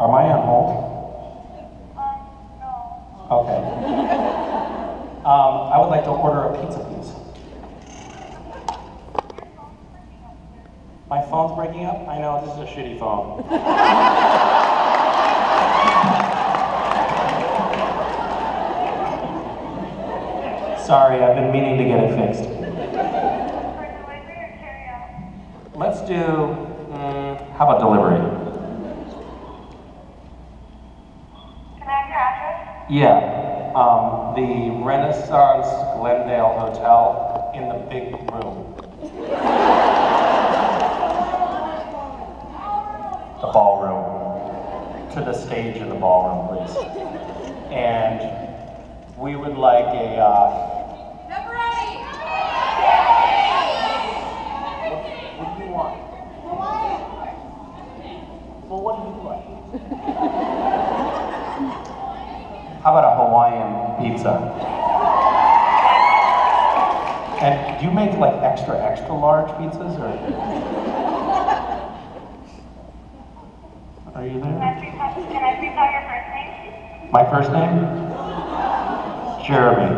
Am I on hold? No. Okay. I would like to order a pizza, please. My phone's breaking up? I know, this is a shitty phone. Sorry, I've been meaning to get it fixed. Let's do, how about delivery? Can I have your address? Yeah, the Renaissance Glendale Hotel in the big room. The ballroom. To the stage in the ballroom, please. And we would like a, Pepperoni! what do you want? Well, what do you like? How about a Hawaiian pizza? And do you make like extra large pizzas, or? Are you there? Can I please have your first name? My first name? Jeremy.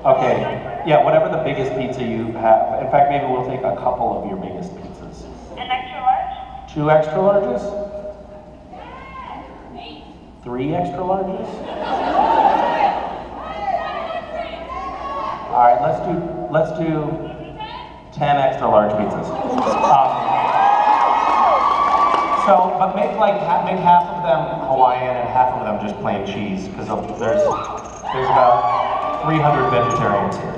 Okay. Yeah, whatever the biggest pizza you have. In fact, maybe we'll take a couple of your biggest pizzas. An extra large? 2 extra larges? 3 extra larges? All right, let's do 10 extra large pizzas. But make half of them Hawaiian and half of them just plain cheese, because there's about 300 vegetarians here.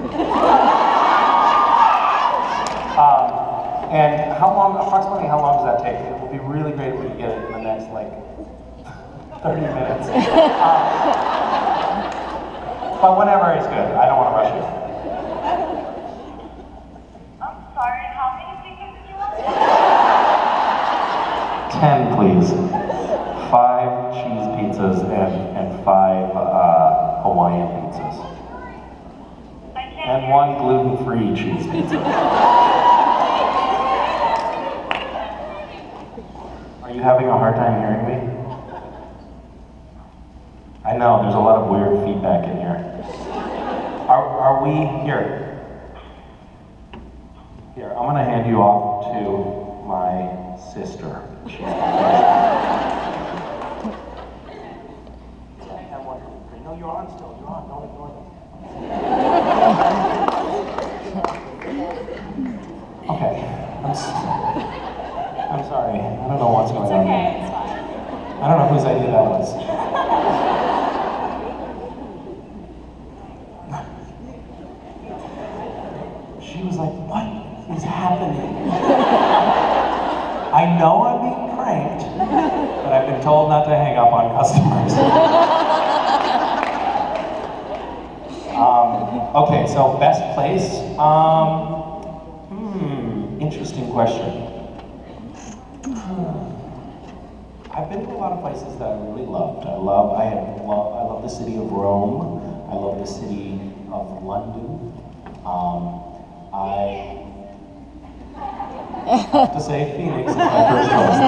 And approximately how long does that take? It would be really great if we could get it in the next, 30 minutes. But whenever is good. I don't want to rush you. I'm sorry, how many pizzas did you want? 10, please. 5 cheese pizzas and 5 Hawaiian pizzas. And 1 gluten-free cheese pizza. Are you having a hard time hearing me? I know, there's a lot of weird feedback in here. Are we here? Here, I'm gonna hand you off to my sister. No, you're on still, you're on, don't ignore them. Okay, I'm sorry, I don't know what's going on. It's okay, it's fine. I don't know whose idea that was. She was like, what is happening? I know I'm being pranked, but I've been told not to hang up on customers. Okay, so best place? Interesting question. I've been to a lot of places that I really loved. I love the city of Rome. I love the city of London. I have to say Phoenix is my first choice.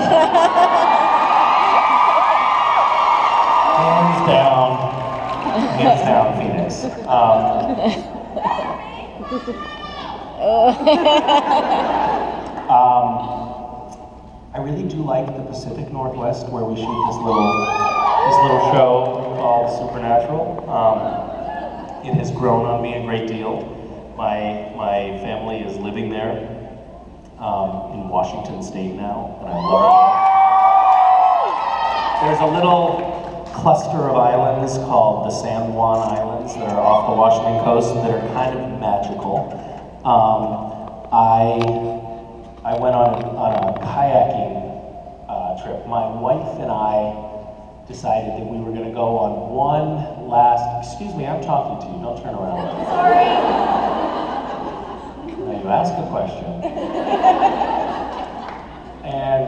Hands down, Phoenix. I really do like the Pacific Northwest, where we shoot this little show called Supernatural. It has grown on me a great deal. My family is living there in Washington State now, and I love it. There's a little cluster of islands called the San Juan Islands that are off the Washington coast that are kind of magical. I went on a kayaking trip. My wife and I decided that we were going to go on one last, excuse me, I'm talking to you, don't turn around. Sorry. Now you ask a question. And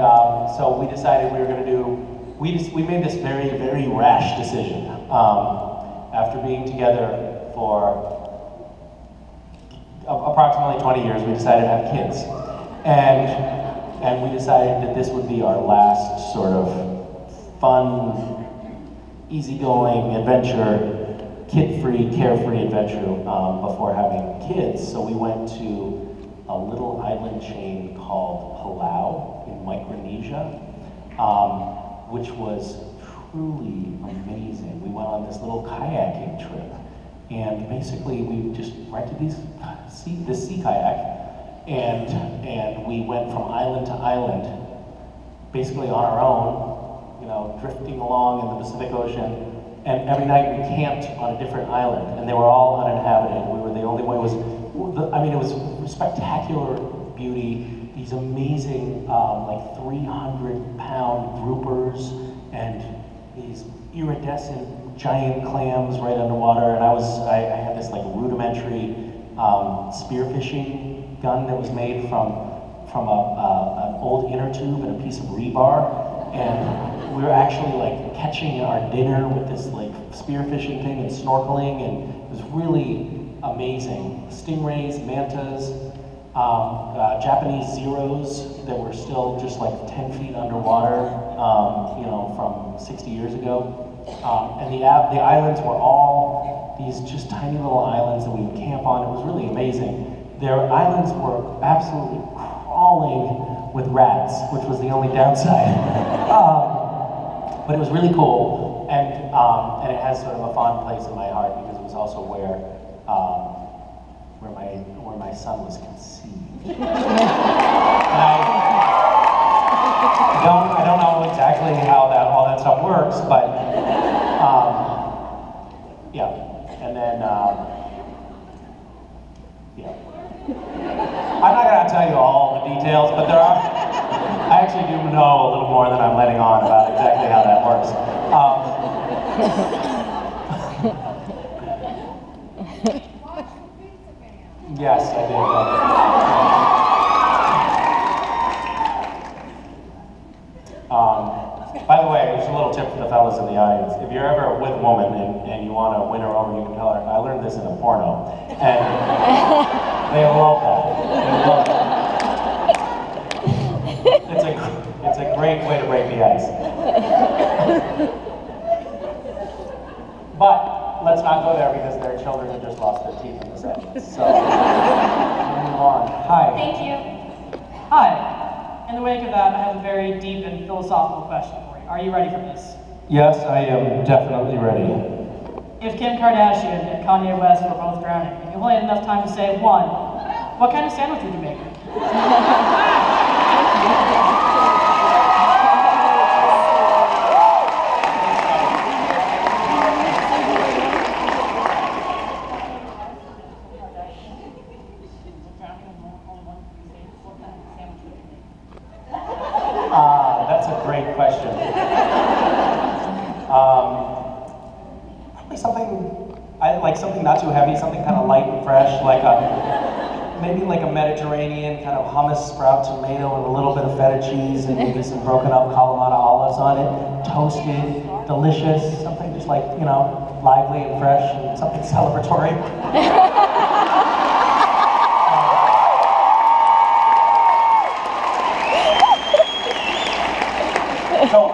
so we decided we were going to do, we made this very, very rash decision. after being together for approximately 20 years, we decided to have kids. And we decided that this would be our last sort of fun, easygoing adventure, kid-free, carefree adventure before having kids. So we went to a little island chain called Palau in Micronesia, which was truly amazing. We went on this little kayaking trip, and basically we just rented this sea kayak, and we went from island to island, basically on our own, you know, drifting along in the Pacific Ocean. And every night we camped on a different island, and they were all uninhabited. We were the only one. It was spectacular beauty. These amazing, like 300-pound groupers, and these iridescent giant clams right underwater. And I had this like rudimentary spearfishing gun that was made from an old inner tube and a piece of rebar, and we were actually like catching our dinner with this like spearfishing thing and snorkeling, and it was really amazing. Stingrays, mantas, Japanese zeros that were still just like 10 feet underwater, you know, from 60 years ago. And the islands were all these just tiny little islands that we would camp on. It was really amazing. Their islands were absolutely crawling with rats, which was the only downside. But it was really cool, and it has sort of a fond place in my heart because it was also where my son was conceived. And I don't know exactly how all that stuff works, but yeah. And then yeah. I'm not gonna tell you all the details, but I actually do know a little more than I'm letting on about exactly how that works. Yes, I did. By the way, there's a little tip for the fellas in the audience. If you're ever with a woman and you want to win her over, you can tell her, I learned this in a porno. And they love that. They love it. It's a great way to break the ice. But let's not go there because their children have just lost their teeth in the sentence. So, we'll move on. Hi. Thank you. Hi. In the wake of that, I have a very deep and philosophical question for you. Are you ready for this? Yes, I am definitely ready. If Kim Kardashian and Kanye West were both drowning, and you only had enough time to say one, what kind of sandwich would you make? That's a great question. Probably something not too heavy, something kind of light and fresh, maybe like a Mediterranean kind of hummus, sprout, tomato, and a little bit of feta cheese, and maybe some broken up Kalamata olives on it, toasted, delicious, something just like, you know, lively and fresh, and something celebratory. So,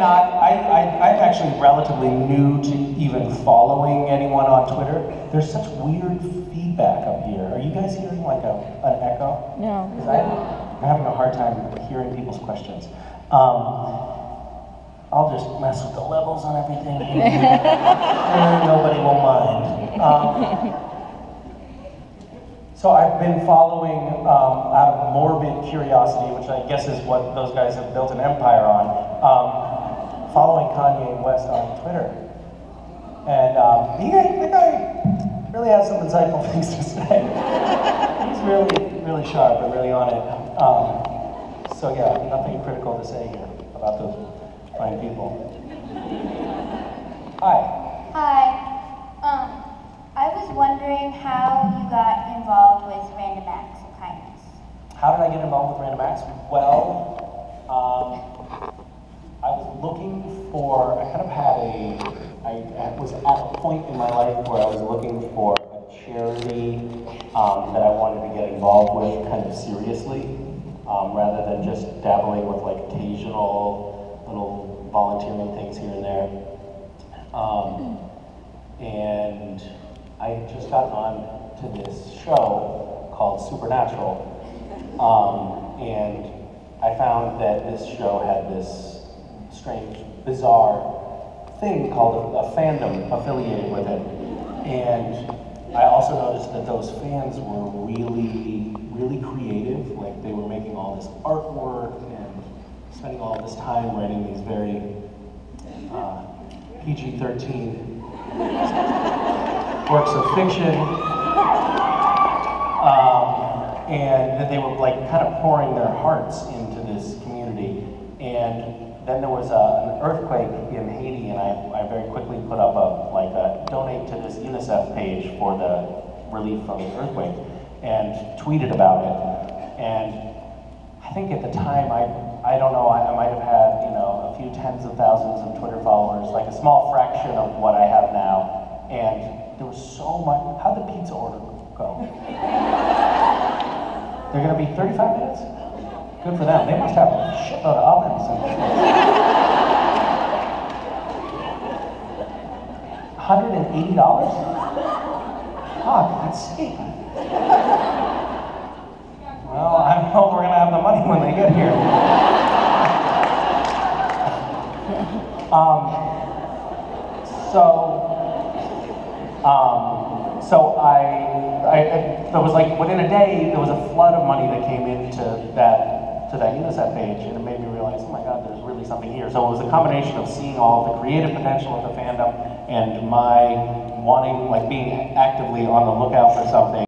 I'm actually relatively new to even following anyone on Twitter. There's such weird feedback up here. Are you guys hearing like an echo? No. Because I'm having a hard time hearing people's questions. I'll just mess with the levels on everything here. And nobody will mind. So I've been following, out of morbid curiosity, which I guess is what those guys have built an empire on, following Kanye West on Twitter. And the guy really has some insightful things to say. He's really sharp and really on it. So yeah, nothing critical to say here about those fine people. Hi. Hi. I was wondering how you got involved with Random Acts of Kindness. How did I get involved with Random Acts? Well, I was looking for, I kind of had I was at a point in my life where I was looking for a charity that I wanted to get involved with kind of seriously, rather than just dabbling with like occasional little volunteering things here and there. And I had just gotten on to this show called Supernatural, and I found that this show had this strange, bizarre thing called a fandom affiliated with it. And I also noticed that those fans were really, really creative. Like they were making all this artwork and spending all this time writing these very PG-13 works of fiction. And that they were like kind of pouring their hearts into this community. And then there was an earthquake in Haiti, and I very quickly put up a donate to this UNICEF page for the relief from the earthquake, and tweeted about it. And I think at the time, I don't know, I might have had, you know, a few tens of thousands of Twitter followers, like a small fraction of what I have now. And there was so much. How'd the pizza order go? They're gonna be 35 minutes? Good for them. They must have a shitload of ovens. $180? God, that's steep. Well, I hope we're gonna have the money when they get here. So there was like, within a day, there was a flood of money that came into that UNICEF page, and it made me realize, oh my God, there's really something here. So it was a combination of seeing all the creative potential of the fandom and my wanting, like being actively on the lookout for something